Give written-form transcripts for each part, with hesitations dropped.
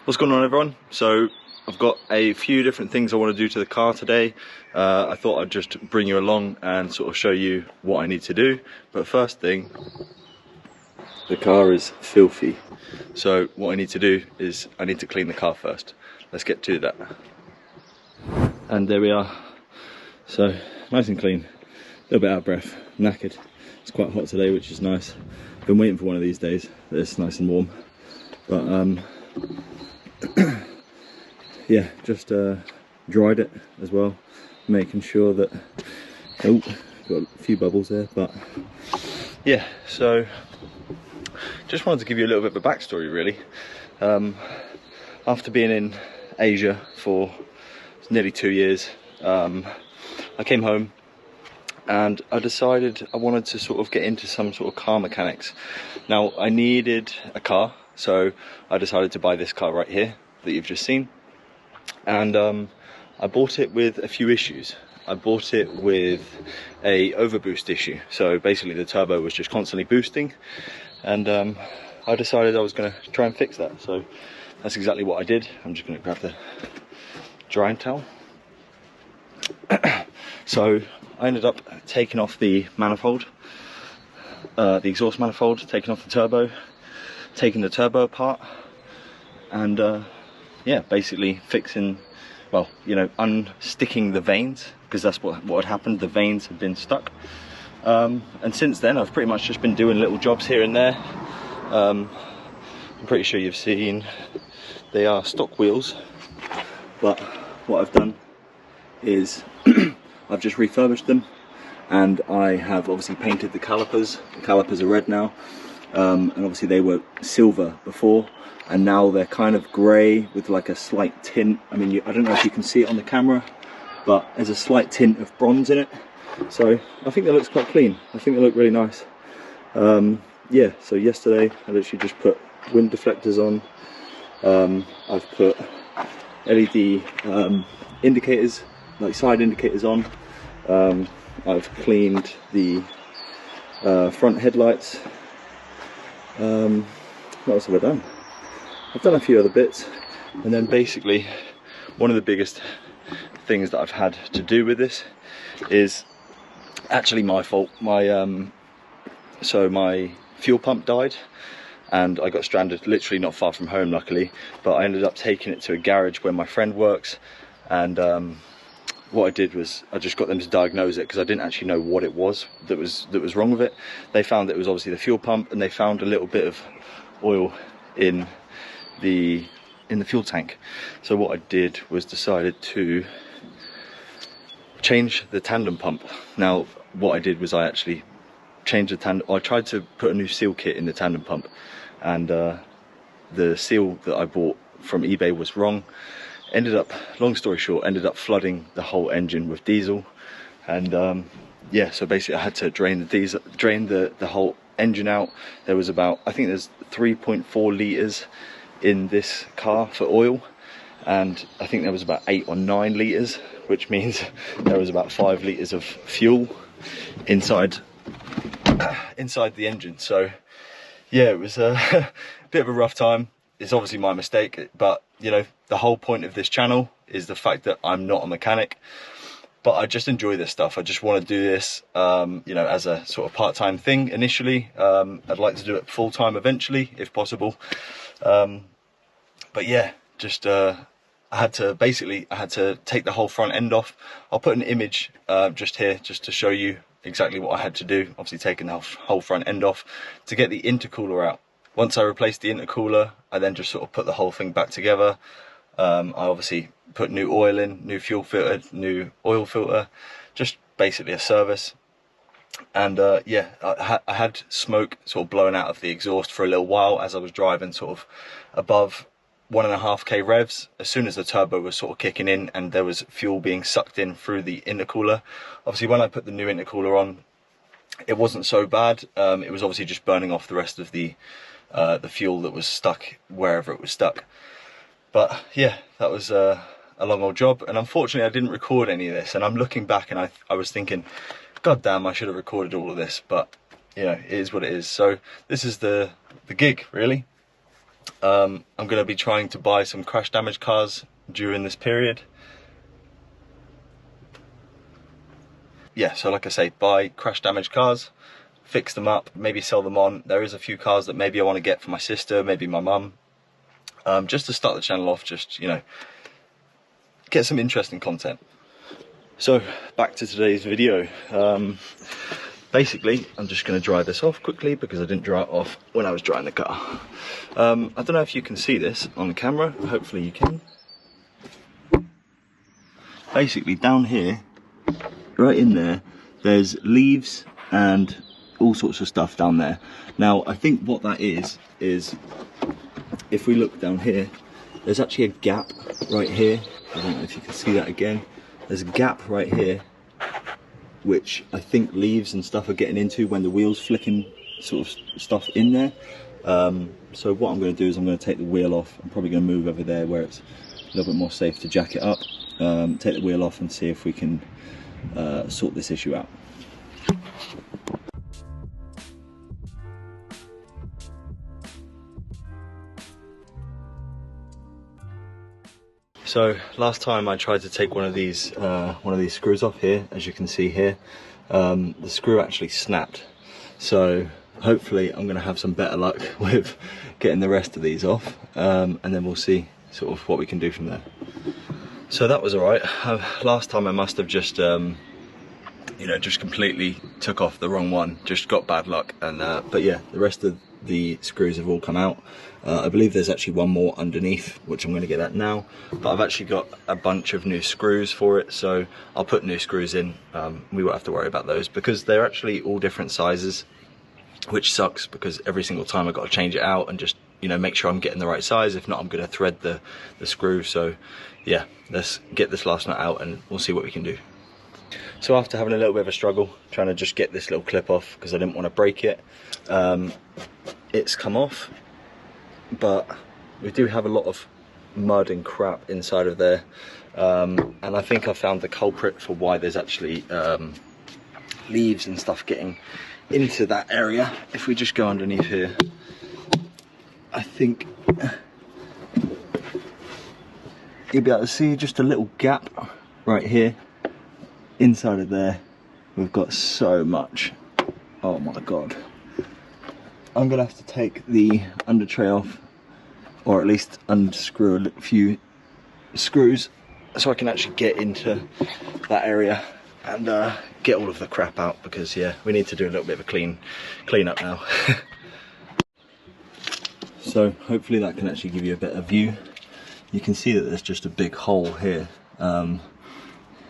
What's going on, everyone? So I've got a few different things I want to do to the car today. I thought I'd just bring you along and sort of show you what I need to do. But first thing, the car is filthy. So what I need to do is I need to clean the car first. Let's get to that. And there we are. So nice and clean, a little bit out of breath, knackered. It's quite hot today, which is nice. Been waiting for one of these days that it's nice and warm. But yeah, just dried it as well, making sure that, oh, got a few bubbles there, but yeah, so just wanted to give you a little bit of a backstory really. After being in Asia for nearly 2 years, I came home and I decided I wanted to sort of get into some sort of car mechanics. Now I needed a car, so I decided to buy this car right here that you've just seen. And I bought it with a few issues. I bought it with a overboost issue. So basically the turbo was just constantly boosting, and I decided I was going to try and fix that. So that's exactly what I did. I'm just going to grab the drying towel. So I ended up taking off the manifold, the exhaust manifold, taking off the turbo, taking the turbo apart, and yeah, basically fixing, well, you know, unsticking the vanes, because that's what had happened. The vanes had been stuck, and since then I've pretty much just been doing little jobs here and there. I'm pretty sure you've seen they are stock wheels, but what I've done is I've just refurbished them, and I have obviously painted the calipers. The calipers are red now, and obviously they were silver before, and now they're kind of grey with like a slight tint. I mean, I don't know if you can see it on the camera, but there's a slight tint of bronze in it. So I think that looks quite clean. I think they look really nice. Yeah, so yesterday I literally just put wind deflectors on. I've put LED indicators, like side indicators on. I've cleaned the front headlights. What else have I done? I've done a few other bits, and then basically one of the biggest things that I've had to do with this is actually my fault. So my fuel pump died and I got stranded literally not far from home, luckily, but I ended up taking it to a garage where my friend works, and what I did was I just got them to diagnose it, because I didn't actually know what it was that was wrong with it. They found it was obviously the fuel pump, and they found a little bit of oil in the fuel tank. So what I did was decided to change the tandem pump. Now what I did was I actually changed the tandem. I tried to put a new seal kit in the tandem pump, and the seal that I bought from eBay was wrong. Ended up, long story short, ended up flooding the whole engine with diesel, and yeah, so basically I had to drain the diesel, drain the whole engine out. There was about, I think there's 3.4 litres in this car for oil, and I think there was about 8 or 9 litres, which means there was about 5 litres of fuel inside the engine. So yeah, it was a bit of a rough time. It's obviously my mistake, but you know, the whole point of this channel is the fact that I'm not a mechanic, but I just enjoy this stuff. I just want to do this, you know, as a sort of part-time thing initially. I'd like to do it full-time eventually, if possible. But yeah, just I had to take the whole front end off. I'll put an image just here, just to show you exactly what I had to do. Obviously taking the whole front end off to get the intercooler out. Once I replaced the intercooler, I then just sort of put the whole thing back together. I obviously put new oil in, new fuel filter, new oil filter, just basically a service. And yeah, I had smoke sort of blowing out of the exhaust for a little while as I was driving sort of above 1.5k revs. As soon as the turbo was sort of kicking in and there was fuel being sucked in through the intercooler. Obviously when I put the new intercooler on, it wasn't so bad. It was obviously just burning off the rest of the fuel that was stuck wherever it was stuck. But yeah, that was a long old job, and unfortunately I didn't record any of this, and I'm looking back and I was thinking, god damn, I should have recorded all of this, but you know, it is what it is. So this is the gig really. I'm going to be trying to buy some crash damage cars during this period. Yeah, so like I say, buy crash damage cars, fix them up, maybe sell them on. There is a few cars that maybe I want to get for my sister, maybe my mum, just to start the channel off, just, you know, get some interesting content. So back to today's video. Basically, I'm just going to dry this off quickly because I didn't dry it off when I was drying the car. I don't know if you can see this on the camera, hopefully you can. Basically down here, right in there, there's leaves and all sorts of stuff down there. Now I think what that is if we look down here, there's actually a gap right here. I don't know if you can see that again. There's a gap right here, which I think leaves and stuff are getting into when the wheel's flicking sort of stuff in there. So what I'm going to do is I'm going to take the wheel off. I'm probably going to move over there where it's a little bit more safe to jack it up. Take the wheel off and see if we can sort this issue out. So last time I tried to take one of these screws off here, as you can see here, the screw actually snapped. So hopefully I'm going to have some better luck with getting the rest of these off, and then we'll see sort of what we can do from there. So that was alright. Last time I must have just you know, just completely took off the wrong one, just got bad luck, and but yeah, the rest of the screws have all come out. I believe there's actually one more underneath, which I'm going to get at now, but I've actually got a bunch of new screws for it, so I'll put new screws in. We won't have to worry about those because they're actually all different sizes, which sucks because every single time I've got to change it out and just, you know, make sure I'm getting the right size. If not, I'm going to thread the screw. So yeah, let's get this last nut out and we'll see what we can do. So after having a little bit of a struggle trying to just get this little clip off because I didn't want to break it, it's come off, but we do have a lot of mud and crap inside of there, and I think I found the culprit for why there's actually leaves and stuff getting into that area. If we just go underneath here, I think you'll be able to see just a little gap right here. Inside of there, we've got so much. Oh my god. I'm gonna have to take the under tray off, or at least unscrew a few screws so I can actually get into that area and get all of the crap out, because yeah, we need to do a little bit of a clean up now. So hopefully that can actually give you a better view. You can see that there's just a big hole here.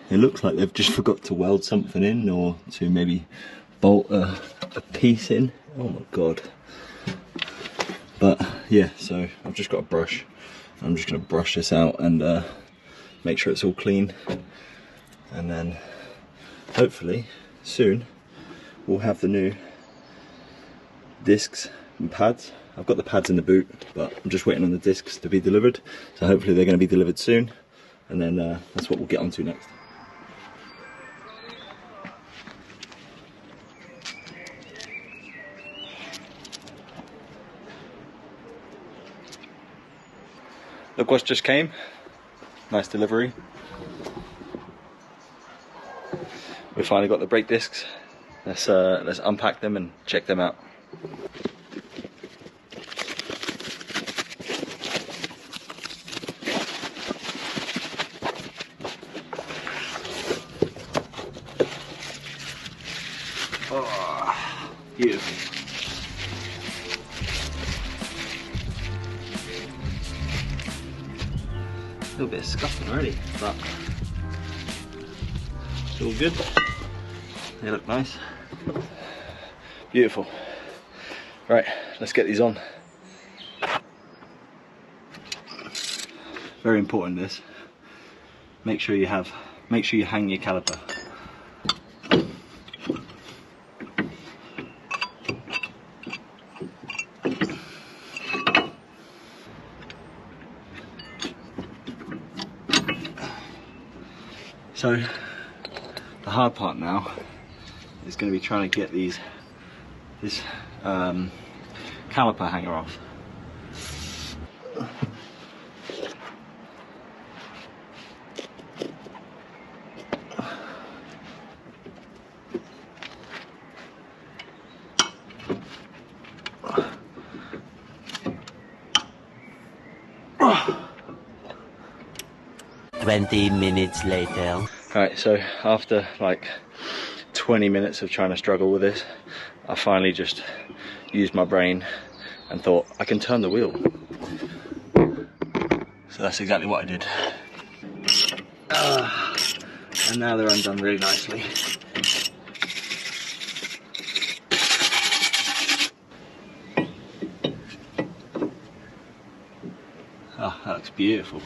It looks like they've just forgot to weld something in, or to maybe bolt a piece in. Oh my god. But yeah, so I've just got a brush. I'm just going to brush this out and make sure it's all clean. And then hopefully soon we'll have the new discs and pads. I've got the pads in the boot, but I'm just waiting on the discs to be delivered. So hopefully they're going to be delivered soon. And then that's what we'll get onto next. Look what's just came. Nice delivery. We finally got the brake discs. Let's unpack them and check them out. Oh, beautiful. A little bit of scuffing already, but it's all good. They look nice. Beautiful. Right, let's get these on. Very important this. Make sure you hang your caliper. So the hard part now is going to be trying to get this caliper hanger off. 20 minutes later. Alright, so after like 20 minutes of trying to struggle with this, I finally just used my brain and thought, I can turn the wheel. So that's exactly what I did. And now they're undone really nicely. Oh, that looks beautiful.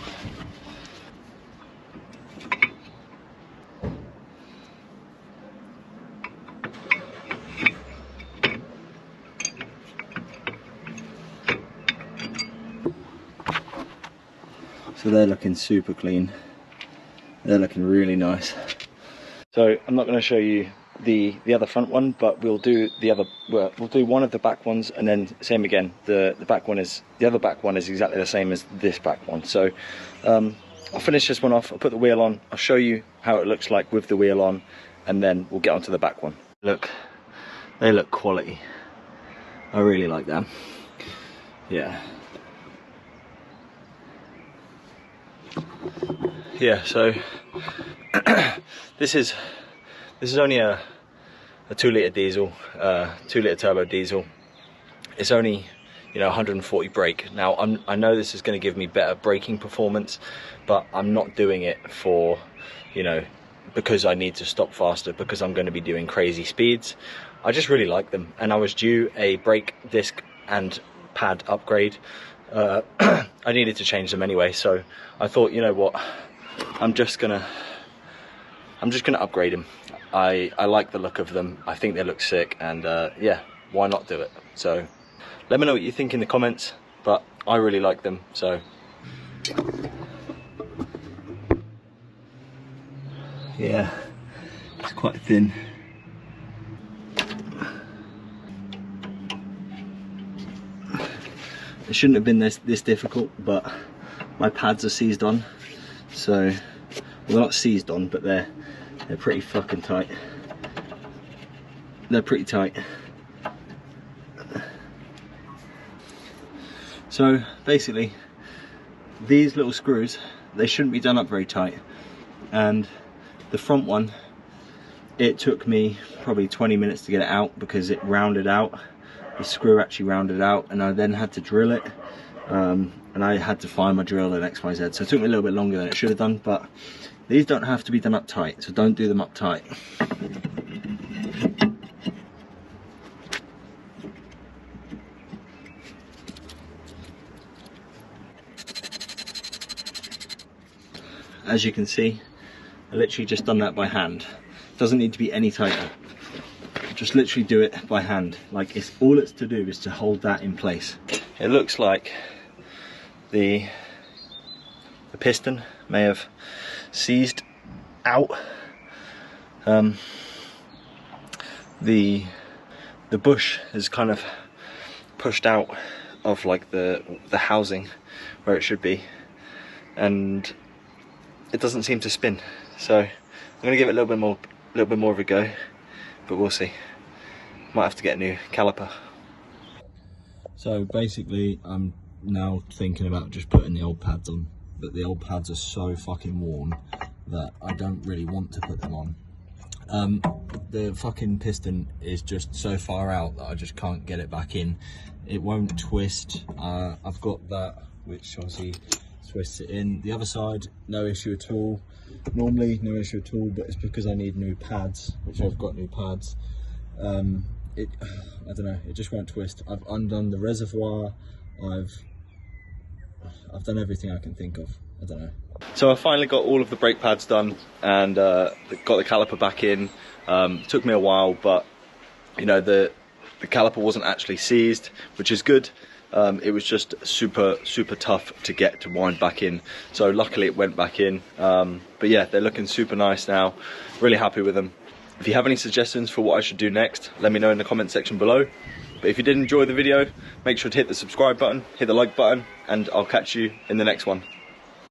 So they're looking super clean. They're looking really nice. So I'm not going to show you the other front one, but we'll do the other. Well, we'll do one of the back ones, and then same again. The other back one is exactly the same as this back one. So I'll finish this one off. I'll put the wheel on. I'll show you how it looks like with the wheel on, and then we'll get onto the back one. Look, they look quality. I really like them. Yeah. Yeah, so this is only a 2-litre diesel, 2-litre turbo diesel. It's only, you know, 140 brake. Now I know this is going to give me better braking performance, but I'm not doing it for, you know, because I need to stop faster, because I'm going to be doing crazy speeds. I just really like them, and I was due a brake disc and pad upgrade. I needed to change them anyway, so I thought, you know what, I'm just gonna upgrade them. I like the look of them. I think they look sick, and yeah, why not do it? So let me know what you think in the comments, but I really like them. So yeah, it's quite thin. It shouldn't have been this difficult, but my pads are seized on. So, well, they're not seized on, but they're pretty fucking tight. They're pretty tight. So basically, these little screws, they shouldn't be done up very tight. And the front one, it took me probably 20 minutes to get it out because it rounded out. The screw actually rounded out, and I then had to drill it, and I had to find my drill and XYZ, so it took me a little bit longer than it should have done. But these don't have to be done up tight, so don't do them up tight. As you can see, I literally just done that by hand. Doesn't need to be any tighter. Just literally do it by hand. Like, it's all it's to do is to hold that in place. It looks like the piston may have seized out. The bush is kind of pushed out of like the housing where it should be, and it doesn't seem to spin. So I'm gonna give it a little bit more of a go, but we'll see. Might have to get a new caliper. So basically, I'm now thinking about just putting the old pads on, but the old pads are so fucking worn that I don't really want to put them on. The fucking piston is just so far out that I just can't get it back in. It won't twist. I've got that, which obviously twists it in. The other side, no issue at all. Normally, no issue at all, but it's because I need new pads, which I've got new pads. I don't know, it just won't twist. I've undone the reservoir, I've done everything I can think of. I don't know. So I finally got all of the brake pads done, and got the caliper back in. Took me a while, but you know, the caliper wasn't actually seized, which is good. It was just super tough to wind back in, so luckily it went back in. But yeah, they're looking super nice now. Really happy with them. If you have any suggestions for what I should do next, let me know in the comment section below. But if you did enjoy the video, make sure to hit the subscribe button, hit the like button, and I'll catch you in the next one.